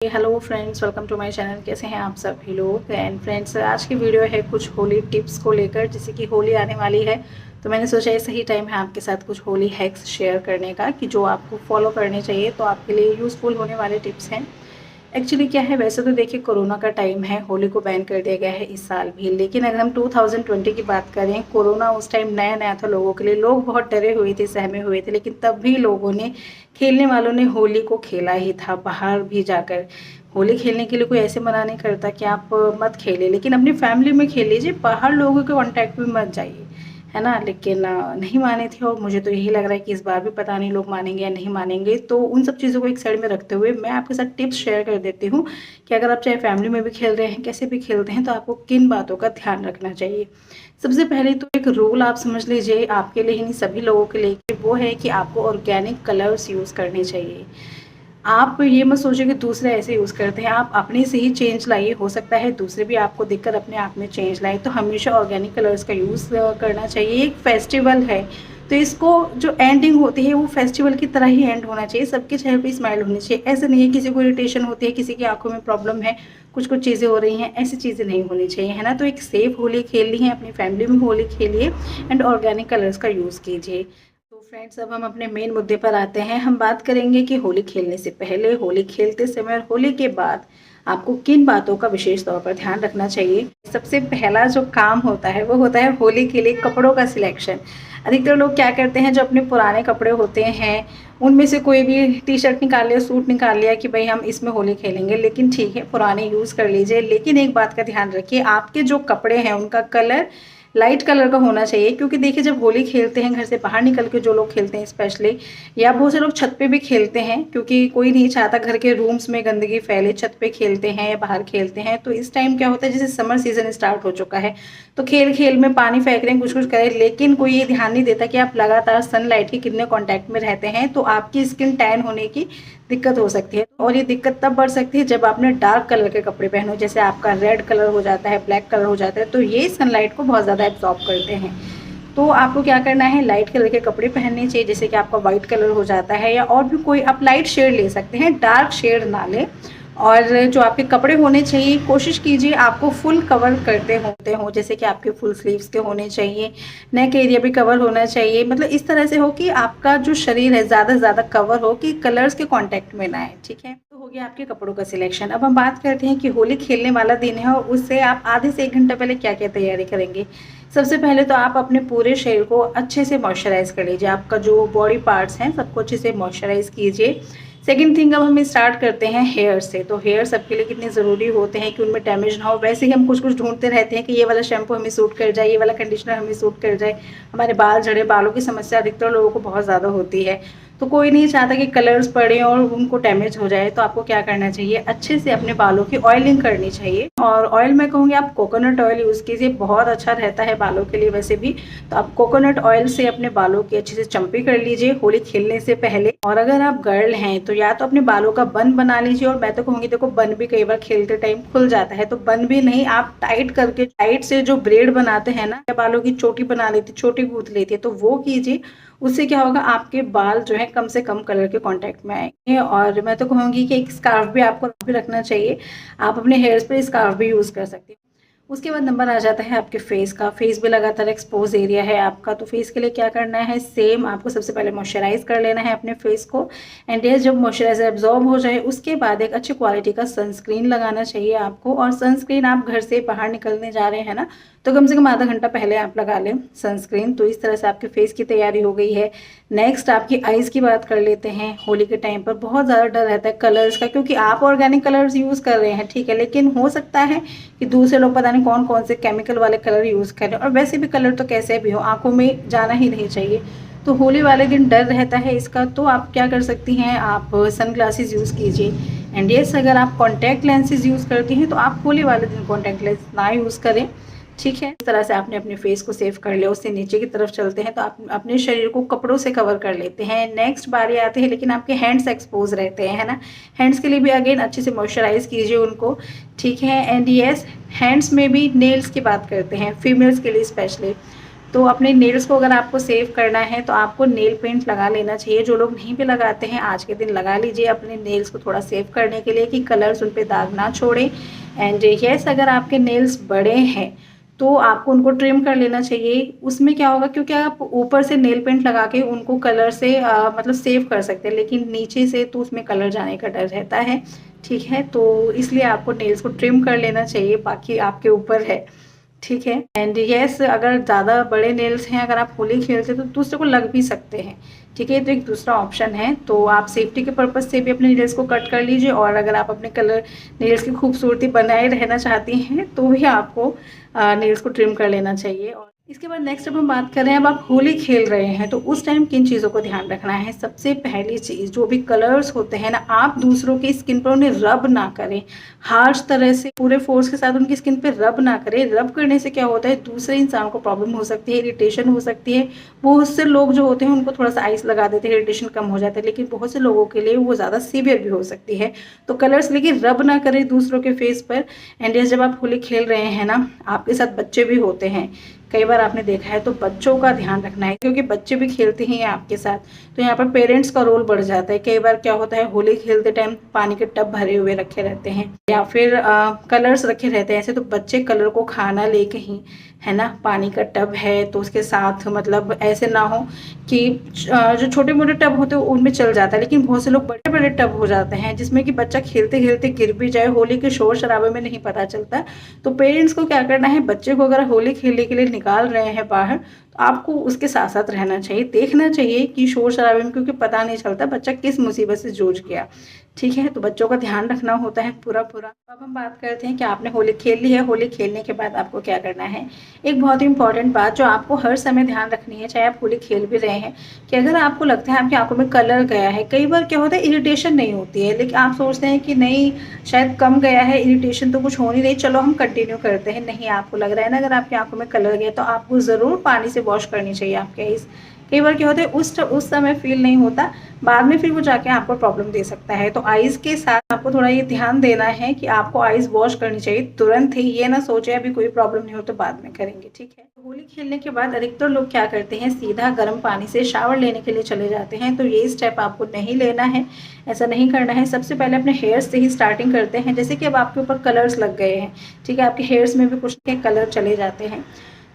Hello friends, welcome to my channel. कैसे हैं आप सभी लोग। एंड फ्रेंड्स, आज की वीडियो है कुछ होली टिप्स को लेकर। जैसे कि होली आने वाली है तो मैंने सोचा ये सही टाइम है आपके साथ कुछ होली हैक्स शेयर करने का कि जो आपको फॉलो करने चाहिए, तो आपके लिए यूज़फुल होने वाले टिप्स हैं। एक्चुअली क्या है, वैसे तो देखिए कोरोना का टाइम है, होली को बैन कर दिया गया है इस साल भी। लेकिन अगर हम 2020 की बात करें, कोरोना उस टाइम नया नया था लोगों के लिए, लोग बहुत डरे हुए थे, सहमे हुए थे, लेकिन तब भी लोगों ने, खेलने वालों ने होली को खेला ही था। बाहर भी जाकर होली खेलने के लिए कोई ऐसे मना नहीं करता कि आप मत खेलिए, लेकिन अपनी फैमिली में खेल लीजिए, बाहर लोगों के कॉन्टैक्ट में मत जाइए, है ना। लेकिन नहीं माने थे, और मुझे तो यही लग रहा है कि इस बार भी पता नहीं लोग मानेंगे या नहीं मानेंगे। तो उन सब चीज़ों को एक साइड में रखते हुए मैं आपके साथ टिप्स शेयर कर देती हूँ कि अगर आप चाहे फैमिली में भी खेल रहे हैं, कैसे भी खेलते हैं, तो आपको किन बातों का ध्यान रखना चाहिए। सबसे पहले तो एक रूल आप समझ लीजिए, आपके लिए ही नहीं सभी लोगों के लिए, वो है कि आपको ऑर्गेनिक कलर्स यूज़ करने चाहिए। आप ये मत सोचिए कि दूसरे ऐसे यूज़ करते हैं, आप अपने से ही चेंज लाइए। हो सकता है दूसरे भी आपको देखकर अपने आप में चेंज लाए। तो हमेशा ऑर्गेनिक कलर्स का यूज़ करना चाहिए। एक फेस्टिवल है तो इसको जो एंडिंग होती है वो फेस्टिवल की तरह ही एंड होना चाहिए। सबके चेहरे पे स्माइल होनी चाहिए। ऐसे नहीं है किसी को इरिटेशन होती है, किसी की आंखों में प्रॉब्लम है, कुछ कुछ चीज़ें हो रही हैं, ऐसी चीज़ें नहीं होनी चाहिए, है ना। तो एक सेफ होली खेलनी है, अपनी फैमिली में होली खेलिए एंड ऑर्गेनिक कलर्स का यूज़ कीजिए। तो फ्रेंड्स, अब हम अपने मेन मुद्दे पर आते हैं। हम बात करेंगे कि होली खेलने से पहले, होली खेलते समय और होली के बाद आपको किन बातों का विशेष तौर पर ध्यान रखना चाहिए। सबसे पहला जो काम होता है वो होता है होली के लिए कपड़ों का सिलेक्शन। अधिकतर लोग क्या करते हैं, जो अपने पुराने कपड़े होते हैं उनमें से कोई भी टी शर्ट निकाल लिया, सूट निकाल लिया कि भाई हम इसमें होली खेलेंगे। लेकिन ठीक है, पुराने यूज़ कर लीजिए, लेकिन एक बात का ध्यान रखिए, आपके जो कपड़े हैं उनका कलर लाइट कलर का होना चाहिए। क्योंकि देखिए, जब होली खेलते हैं, घर से बाहर निकल के जो लोग खेलते हैं स्पेशली, या बहुत से लोग छत पे भी खेलते हैं, क्योंकि कोई नहीं चाहता घर के रूम्स में गंदगी फैले, छत पे खेलते हैं या बाहर खेलते हैं। तो इस टाइम क्या होता है, जैसे समर सीजन स्टार्ट हो चुका है, तो खेल खेल में पानी फेंक रहे हैं, कुछ कुछ करें, लेकिन कोई ये ध्यान नहीं देता कि आप लगातार सनलाइट के कितने कॉन्टैक्ट में रहते हैं। तो आपकी स्किन टैन होने की दिक्कत हो सकती है, और ये दिक्कत तब बढ़ सकती है जब आपने डार्क कलर के कपड़े पहनो, जैसे आपका रेड कलर हो जाता है, ब्लैक कलर हो जाता है। तो ये सनलाइट को बहुत ज़्यादा एब्जॉर्ब करते हैं। तो आपको क्या करना है, लाइट कलर के कपड़े पहनने चाहिए, जैसे कि आपका वाइट कलर हो जाता है, या और भी कोई आप लाइट शेड ले सकते हैं, डार्क शेड ना लें। और जो आपके कपड़े होने चाहिए, कोशिश कीजिए आपको फुल कवर करते होते हो, जैसे कि आपके फुल स्लीव्स के होने चाहिए, नेक एरिया भी कवर होना चाहिए। मतलब इस तरह से हो कि आपका जो शरीर है ज़्यादा से ज़्यादा कवर हो, कि कलर्स के कांटेक्ट में ना आए। ठीक है, तो हो गया आपके कपड़ों का सिलेक्शन। अब हम बात करते हैं कि होली खेलने वाला दिन है, और उससे आप आधे से 1 घंटा पहले क्या क्या तैयारी करेंगे। सबसे पहले तो आप अपने पूरे शरीर को अच्छे से मॉइस्चराइज कर लीजिए। आपका जो बॉडी पार्ट्स हैं सबको अच्छे से मॉइस्चराइज कीजिए। सेकंड थिंग, अब हम स्टार्ट करते हैं हेयर से। तो हेयर सबके लिए कितने ज़रूरी होते हैं कि उनमें डैमेज ना हो। वैसे ही हम कुछ कुछ ढूंढते रहते हैं कि ये वाला शैम्पू हमें सूट कर जाए, ये वाला कंडीशनर हमें सूट कर जाए। हमारे बाल झड़े, बालों की समस्या अधिकतर लोगों को बहुत ज़्यादा होती है। तो कोई नहीं चाहता कि कलर्स पड़े और उनको डैमेज हो जाए। तो आपको क्या करना चाहिए, अच्छे से अपने बालों की ऑयलिंग करनी चाहिए। और ऑयल मैं कहूँगी आप कोकोनट ऑयल यूज़ कीजिए, बहुत अच्छा रहता है बालों के लिए वैसे भी। तो आप कोकोनट ऑयल से अपने बालों की अच्छे से चंपी कर लीजिए होली खेलने से पहले। और अगर आप गर्ल हैं तो या तो अपने बालों का बन बना लीजिए, और मैं तो कहूँगी देखो, बन भी कई बार खेलते टाइम खुल जाता है, तो बन भी नहीं, आप टाइट करके, टाइट से जो ब्रेड बनाते हैं ना, बालों की चोटी बना लेती, छोटी गूंथ लेती है, तो वो कीजिए। उससे क्या होगा, आपके बाल जो है कम से कम कलर के कांटेक्ट में आएंगे। और मैं तो कहूँगी कि एक स्कार्फ भी आपको भी रखना चाहिए। आप अपने हेयर्स पे स्कार्फ भी यूज़ कर सकते हैं। उसके बाद नंबर आ जाता है आपके फेस का। फेस भी लगातार एक्सपोज एरिया है आपका, तो फेस के लिए क्या करना है, सेम आपको सबसे पहले मॉइस्चराइज कर लेना है अपने फेस को। एंड ये जब मॉइस्चराइजर एब्जॉर्ब हो जाए, उसके बाद एक अच्छी क्वालिटी का सनस्क्रीन लगाना चाहिए आपको। और सनस्क्रीन आप घर से बाहर निकलने जा रहे हैं ना, तो कम से कम आधा घंटा पहले आप लगा लें सनस्क्रीन। तो इस तरह से आपके फेस की तैयारी हो गई है। नेक्स्ट आपकी आइज़ की बात कर लेते हैं। होली के टाइम पर बहुत ज़्यादा डर रहता है कलर्स का, क्योंकि आप ऑर्गेनिक कलर्स यूज़ कर रहे हैं, ठीक है, लेकिन हो सकता है कि दूसरे लोग पता नहीं कौन कौन से केमिकल वाले कलर यूज़ कर रहे हैं। और वैसे भी कलर तो कैसे भी हो, आंखों में जाना ही नहीं चाहिए। तो होली वाले दिन डर रहता है इसका। तो आप क्या कर सकती हैं, आप सन ग्लासेस यूज़ कीजिए। एंड येस, अगर आप कॉन्टैक्ट लेंसेज यूज़ करती हैं तो आप होली वाले दिन कॉन्टैक्ट लेंस ना यूज़ करें। ठीक है, इस तरह से आपने अपने फेस को सेव कर लिया। उससे नीचे की तरफ चलते हैं, तो आप अपने शरीर को कपड़ों से कवर कर लेते हैं। नेक्स्ट बारी आते हैं, लेकिन आपके हैंड्स एक्सपोज रहते हैं, है ना। हैंड्स के लिए भी अगेन अच्छे से मॉइस्चराइज कीजिए उनको। ठीक है, एंड यस, हैंड्स में भी नेल्स की बात करते हैं, फीमेल्स के लिए स्पेशली। तो अपने नेल्स को अगर आपको सेव करना है तो आपको नेल पेंट लगा लेना चाहिए। जो लोग नहीं भी लगाते हैं आज के दिन लगा लीजिए अपने नेल्स को थोड़ा सेव करने के लिए कि कलर्स उन पे दाग ना छोड़े। एंड यस, अगर आपके नेल्स बड़े हैं तो आपको उनको ट्रिम कर लेना चाहिए। उसमें क्या होगा, क्योंकि आप ऊपर से नेल पेंट लगा के उनको कलर से मतलब सेव कर सकते हैं, लेकिन नीचे से तो उसमें कलर जाने का डर रहता है। ठीक है, तो इसलिए आपको नेल्स को ट्रिम कर लेना चाहिए, बाकी आपके ऊपर है। ठीक है। एंड यस, अगर ज़्यादा बड़े नेल्स हैं, अगर आप होली खेलते तो दूसरे को लग भी सकते हैं। ठीक है, तो एक दूसरा ऑप्शन है, तो आप सेफ्टी के पर्पज़ से भी अपने नेल्स को कट कर लीजिए। और अगर आप अपने कलर नेल्स की खूबसूरती बनाए रहना चाहती हैं तो भी आपको नेल्स को ट्रिम कर लेना चाहिए। और इसके बाद नेक्स्ट जब हम बात कर रहे हैं, अब आप होली खेल रहे हैं तो उस टाइम किन चीज़ों को ध्यान रखना है। सबसे पहली चीज़, जो भी कलर्स होते हैं ना, आप दूसरों की स्किन पर उन्हें रब ना करें, हार्श तरह से पूरे फोर्स के साथ उनकी स्किन पे रब ना करें। रब करने से क्या होता है, दूसरे इंसान को प्रॉब्लम हो सकती है, इरिटेशन हो सकती है। बहुत से लोग जो होते हैं उनको थोड़ा सा आइस लगा देते हैं, इरिटेशन कम हो जाता है, लेकिन बहुत से लोगों के लिए वो ज़्यादा सीवियर भी हो सकती है। तो कलर्स लेकिन रब ना करें दूसरों के फेस पर। एंड यस, जब आप होली खेल रहे हैं ना, आपके साथ बच्चे भी होते हैं, कई बार आपने देखा है, तो बच्चों का ध्यान रखना है, क्योंकि बच्चे भी खेलते ही हैं आपके साथ। तो यहाँ पर पेरेंट्स का रोल बढ़ जाता है। कई बार क्या होता है, होली खेलते टाइम पानी के टब भरे हुए रखे रहते हैं या फिर कलर्स रखे रहते हैं ऐसे, तो बच्चे कलर को खाना लेके ही, है ना, पानी का टब है तो उसके साथ मतलब ऐसे ना हो कि जो छोटे मोटे टब होते हैं उनमें चल जाता है, लेकिन बहुत से लोग बड़े बड़े टब हो जाते हैं जिसमें कि बच्चा खेलते खेलते गिर भी जाए, होली के शोर शराबे में नहीं पता चलता। तो पेरेंट्स को क्या करना है, बच्चे को अगर होली खेलने के लिए निकाल रहे हैं बाहर, तो आपको उसके साथ साथ रहना चाहिए, देखना चाहिए कि शोर शराबे में, क्योंकि पता नहीं चलता बच्चा किस मुसीबत से जूझ गया। ठीक है, तो बच्चों का ध्यान रखना होता है पूरा पूरा। अब हम बात करते हैं कि आपने होली खेल ली है, होली खेलने के बाद आपको क्या करना है। एक बहुत ही इंपॉर्टेंट बात जो आपको हर समय ध्यान रखनी है, चाहे आप होली खेल भी रहे हैं, कि अगर आपको लगता है आपकी आंखों में कलर गया है, कई बार क्या होता है इरिटेशन नहीं होती है, लेकिन आप सोचते हैं कि नहीं शायद कम गया है, इरिटेशन तो कुछ हो नहीं रही, चलो हम कंटिन्यू करते हैं। नहीं, आपको लग रहा है ना अगर आपकी आंखों में कलर गया तो आपको ज़रूर पानी से वॉश करनी चाहिए आपके आईज। कई बार क्या होता है उस समय फील नहीं होता, बाद में फिर वो जाके आपको प्रॉब्लम दे सकता है। तो आईज के साथ आपको थोड़ा ये ध्यान देना है कि आपको आईज वॉश करनी चाहिए तुरंत ही, ये ना सोचे अभी कोई प्रॉब्लम नहीं हो तो बाद में करेंगे। ठीक है, होली खेलने के बाद अधिकतर लोग क्या करते हैं, सीधा गर्म पानी से शावर लेने के लिए चले जाते हैं। तो ये स्टेप आपको नहीं लेना है, ऐसा नहीं करना है। सबसे पहले अपने हेयर्स से ही स्टार्टिंग करते हैं। जैसे कि अब आपके ऊपर कलर्स लग गए हैं, ठीक है, आपके हेयर्स में भी कुछ के कलर चले जाते हैं,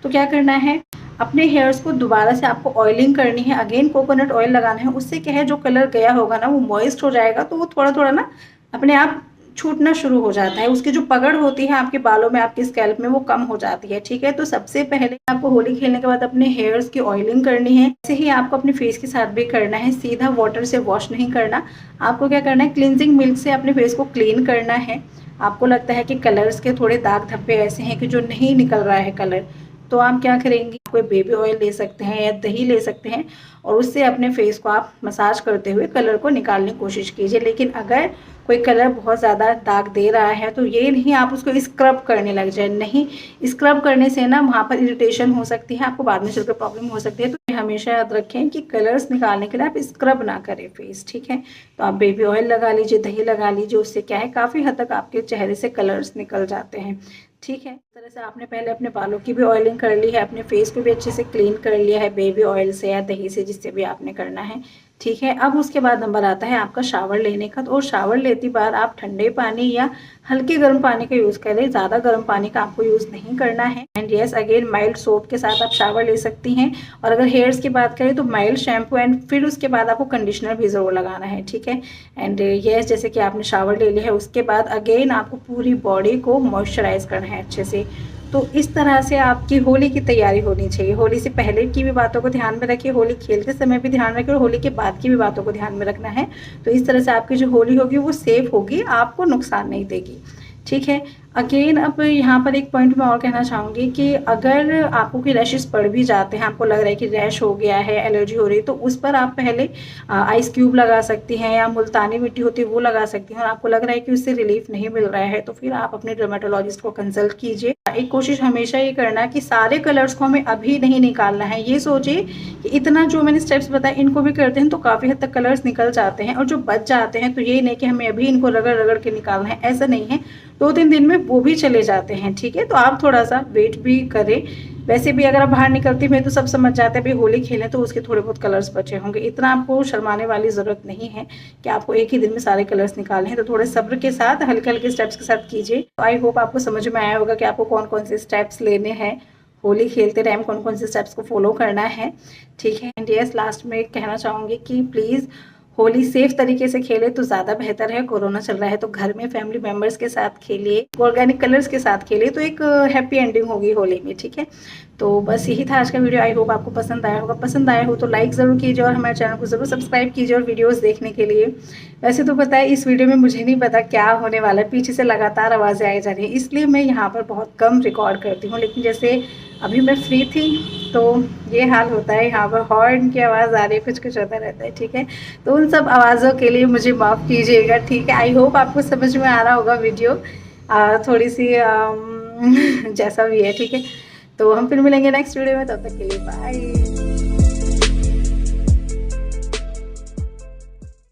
तो क्या करना है, अपने हेयर्स को दोबारा से आपको ऑयलिंग करनी है। अगेन कोकोनट ऑयल लगाना है, उससे क्या है जो कलर गया होगा ना वो मॉइस्ट हो जाएगा, तो वो थोड़ा थोड़ा ना अपने आप छूटना शुरू हो जाता है। उसकी जो पकड़ होती है आपके बालों में, आपके स्कैल्प में, वो कम हो जाती है। ठीक है, तो सबसे पहले आपको होली खेलने के बाद अपने हेयर्स की ऑयलिंग करनी है। ऐसे ही आपको अपने फेस के साथ भी करना है, सीधा वाटर से वॉश नहीं करना। आपको क्या करना है, क्लिनजिंग मिल्क से अपने फेस को क्लीन करना है। आपको लगता है कि कलर्स के थोड़े दाग धब्बे ऐसे हैं कि जो नहीं निकल रहा है कलर, तो आप क्या करेंगे, कोई बेबी ऑयल ले सकते हैं या दही ले सकते हैं और उससे अपने फेस को आप मसाज करते हुए कलर को निकालने की कोशिश कीजिए। लेकिन अगर कोई कलर बहुत ज़्यादा दाग दे रहा है तो ये नहीं आप उसको स्क्रब करने लग जाए। नहीं, स्क्रब करने से ना वहाँ पर इरिटेशन हो सकती है, आपको बाद में चलकर प्रॉब्लम हो सकती है। तो हमेशा याद रखें कि कलर्स निकालने के लिए आप स्क्रब ना करें फेस। ठीक है, तो आप बेबी ऑयल लगा लीजिए, दही लगा लीजिए, उससे क्या है काफ़ी हद तक आपके चेहरे से कलर्स निकल जाते हैं। ठीक है, इस तरह से आपने पहले अपने बालों की भी ऑयलिंग कर ली है, अपने फेस को भी अच्छे से क्लीन कर लिया है बेबी ऑयल से या दही से, जिससे भी आपने करना है। ठीक है, अब उसके बाद नंबर आता है आपका शावर लेने का। और शावर लेती बार आप ठंडे पानी या हल्के गर्म पानी का यूज़ करें, ज़्यादा गर्म पानी का आपको यूज़ नहीं करना है। And yes, again mild soap के साथ आप शावर ले सकती हैं। और अगर हेयर्स की बात करें तो माइल्ड शैम्पू एंड फिर उसके बाद आपको कंडीशनर भी ज़रूर लगाना है। ठीक है, एंड यस, जैसे कि आपने शावर ले लिया है उसके बाद अगेन आपको पूरी बॉडी को मॉइस्चराइज करना है अच्छे से। तो इस तरह से आपकी होली की तैयारी होनी चाहिए। होली से पहले की भी बातों को ध्यान में रखिए, होली खेलते समय भी ध्यान रखिए और होली के बाद की भी बातों को ध्यान में रखना है। तो इस तरह से आपकी जो होली होगी वो सेफ होगी, आपको नुकसान नहीं देगी। ठीक है, अगेन अब यहाँ पर एक पॉइंट मैं और कहना चाहूँगी कि अगर आपको कोई रैशेस पड़ भी जाते हैं, आपको लग रहा है कि रैश हो गया है, एलर्जी हो रही है, तो उस पर आप पहले आइस क्यूब लगा सकती हैं या मुल्तानी मिट्टी होती है वो लगा सकती हैं। और आपको लग रहा है कि उससे रिलीफ नहीं मिल रहा है तो फिर आप अपने डर्मेटोलॉजिस्ट को कंसल्ट कीजिए। एक कोशिश हमेशा ये करना कि सारे कलर्स को हमें अभी नहीं निकालना है। ये सोचिए कि इतना जो मैंने स्टेप्स बताए इनको भी करते हैं तो काफ़ी हद तक कलर्स निकल जाते हैं, और जो बच जाते हैं तो ये नहीं कि हमें अभी इनको रगड़ रगड़ के निकालना है, ऐसा नहीं है, 2-3 दिन में वो भी चले जाते हैं। ठीक है, तो आप थोड़ा सा वेट भी करें, वैसे भी अगर आप बाहर निकलती हुई तो सब समझ जाते हैं भाई होली खेलें तो उसके थोड़े बहुत कलर्स बचे होंगे। इतना आपको शर्माने वाली ज़रूरत नहीं है कि आपको एक ही दिन में सारे कलर्स निकालने हैं। तो थोड़े सब्र के साथ हल्के हल्के स्टेप्स के साथ कीजिए। तो आई होप आपको समझ में आया होगा कि आपको कौन कौन से स्टेप्स लेने हैं, होली खेलते टाइम कौन कौन से स्टेप्स को फॉलो करना है। ठीक है। एंड यस, लास्ट में कहना चाहूँगी कि प्लीज़ होली सेफ तरीके से खेले तो ज़्यादा बेहतर है। कोरोना चल रहा है तो घर में फैमिली मेम्बर्स के साथ खेलिए, ऑर्गेनिक कलर्स के साथ खेलिए, तो एक हैप्पी एंडिंग होगी होली में। ठीक है। तो बस यही था आज का वीडियो। आई होप आपको पसंद आया होगा। पसंद आया हो तो लाइक ज़रूर कीजिए और हमारे चैनल को ज़रूर सब्सक्राइब कीजिए और वीडियोस देखने के लिए। वैसे तो पता है इस वीडियो में मुझे नहीं पता क्या होने वाला है, पीछे से लगातार आवाज़ें आई जा रही हैं, इसलिए मैं यहाँ पर बहुत कम रिकॉर्ड करती हूँ। लेकिन जैसे अभी मैं फ्री थी तो ये हाल होता है, यहाँ पर हॉर्न की आवाज़ आ रही है, कुछ कुछ होता रहता है। ठीक है। तो उन सब आवाज़ों के लिए मुझे माफ़ कीजिएगा। ठीक है। आई होप आपको समझ में आ रहा होगा वीडियो थोड़ी सी जैसा भी है। ठीक है। तो हम फिर मिलेंगे नेक्स्ट वीडियो में, तब तक के लिए बाय।